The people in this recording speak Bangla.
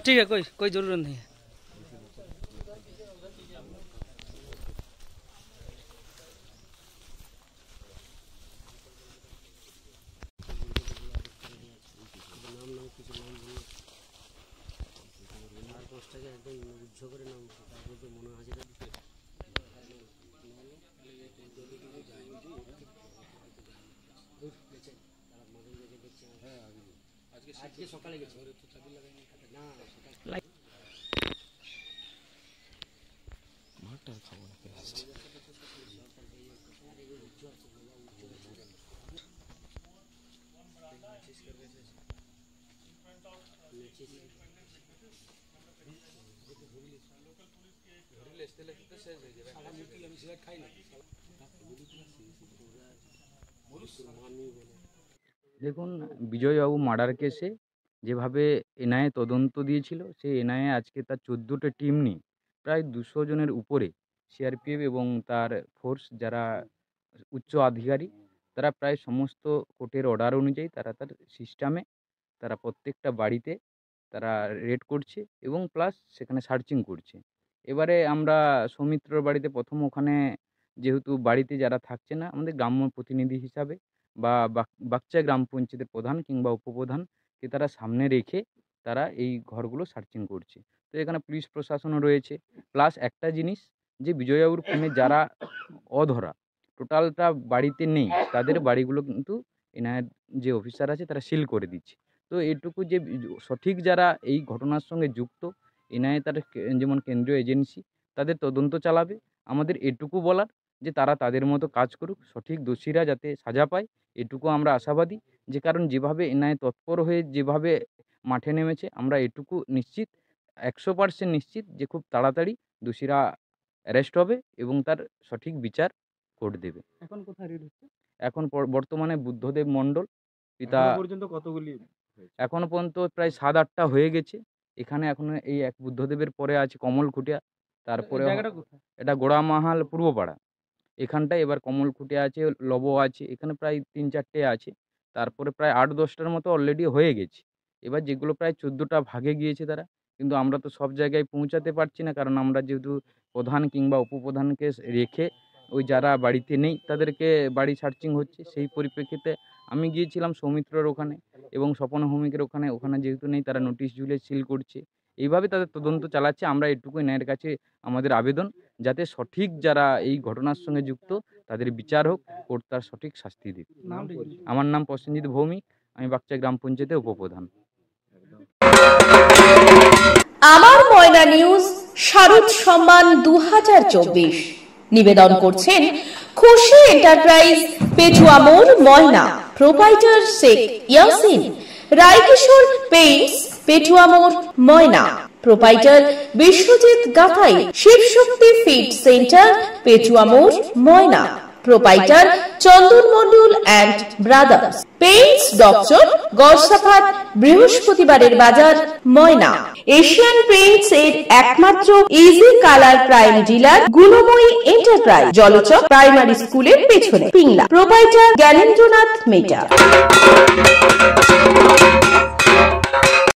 ठीक है, कोई जरूरत नहीं है। দেখুন, বিজয়বাবু মার্ডার কেসে যেভাবে এনআইএ তদন্ত দিয়েছিল, সেই এনআইএ আজকে তার 14টা টিম নিয়ে প্রায় 200 জনের উপরে সিআরপিএফ এবং তার ফোর্স যারা উচ্চ আধিকারিক, তারা প্রায় সমস্ত কোর্টের অর্ডার অনুযায়ী তার সিস্টেমে তারা প্রত্যেকটা বাড়িতে তারা রেড করছে এবং প্লাস সেখানে সার্চিং করছে। এবারে আমরা সৌমিত্রর বাড়িতে প্রথম ওখানে যেহেতু বাড়িতে যারা থাকছে না, আমাদের গ্রাম্য প্রতিনিধি হিসাবে বা বাকচা গ্রাম পঞ্চায়েতের প্রধান কিংবা উপপ্রধানকে তারা সামনে রেখে তারা এই ঘরগুলো সার্চিং করছে। তো এখানে পুলিশ প্রশাসনও রয়েছে। প্লাস একটা জিনিস, যে বিজয়বাবুর খুনে যারা অধরা টোটালটা বাড়িতে নেই, তাদের বাড়িগুলো কিন্তু এনআইএর যে অফিসার আছে তারা সিল করে দিচ্ছে। তো এটুকু যে সঠিক যারা এই ঘটনার সঙ্গে যুক্ত, এনআইএ তার যেমন কেন্দ্রীয় এজেন্সি তাদের তদন্ত চালাবে। আমাদের এটুকু বলার যে তারা তাদের মতো কাজ করুক, সঠিক দোষীরা যাতে সাজা পায়, এটুকু আমরা আশাবাদী। যে কারণ যেভাবে এনআইএ তৎপর হয়ে যেভাবে মাঠে নেমেছে, আমরা এটুকু নিশ্চিত 100% নিশ্চিত যে খুব তাড়াতাড়ি দোষীরা অ্যারেস্ট হবে এবং তার সঠিক বিচার কোর্ট দেবে। এখন কোথায় রেড হচ্ছে? এখন বর্তমানে বুদ্ধদেব মণ্ডল পিতা পর্যন্ত কতগুলি? এখনো পর্যন্ত প্রায় 7-8টা হয়ে গেছে। এখানে এখন এই এক বুদ্ধদেবের পরে আছে কমল খুটিয়া, তারপরে এটা গোড়ামাহাল পূর্বপাড়া এখানটায়, এবার কমল খুটিয়া আছে, লব আছে, এখানে প্রায় 3-4টে আছে। তারপরে প্রায় 8-10টার মতো অলরেডি হয়ে গেছে। এবার যেগুলো প্রায় 14টা ভাগে গিয়েছে তারা, কিন্তু আমরা তো সব জায়গায় পৌঁছাতে পারছি না, কারণ আমরা যেহেতু প্রধান কিংবা উপপ্রধানকে রেখে ওই যারা বাড়িতে নেই তাদেরকে বাড়ি সার্চিং হচ্ছে। সেই পরিপ্রেক্ষিতে আমি গিয়েছিলাম সৌমিত্রর ওখানে এবং স্বপন ভৌমিকের ওখানে যেহেতু নেই, তারা নোটিশ ঝুলিয়ে সিল করছে। এইভাবে তাদের তদন্ত চালাচ্ছে। আমরা এটুকুই ন্যায়ের কাছে আমাদের আবেদন, যাতে সঠিক যারা এই ঘটনার সঙ্গে যুক্ত তাদের বিচার হোক, কোর্ট তার সঠিক শাস্তি দিক। আমার নাম প্রসেনজিৎ ভৌমিক, আমি বাকচা গ্রাম পঞ্চায়েতের উপপ্রধান। আমার ময়না নিউজ শারদ সম্মান 2024 নিবেদন করছেন খুশি এন্টারপ্রাইজ, পেটুয়া মোড়, ময়না। প্রোপাইটার শেখ ইয়াসিন। রায়কিশোর পেইন্টস, পেটুয়া মোড়, Moyna. Proprietor Biswajit Gathai. Shibshakti feed centre, Petua মোড়, Moyna. Proprietor Chandan Mondal and brothers. Paints doctor, Garsafat, বৃহস্পতিবারের বাজার, ময়না। এশিয়ান পেইন্টস এর একমাত্র easy colour prime dealer Gunmayee enterprise, Jalchak primary স্কুলের পেছনে, পিংলা। প্রোপাইটার জ্ঞানেন্দ্রনাথ মেটা।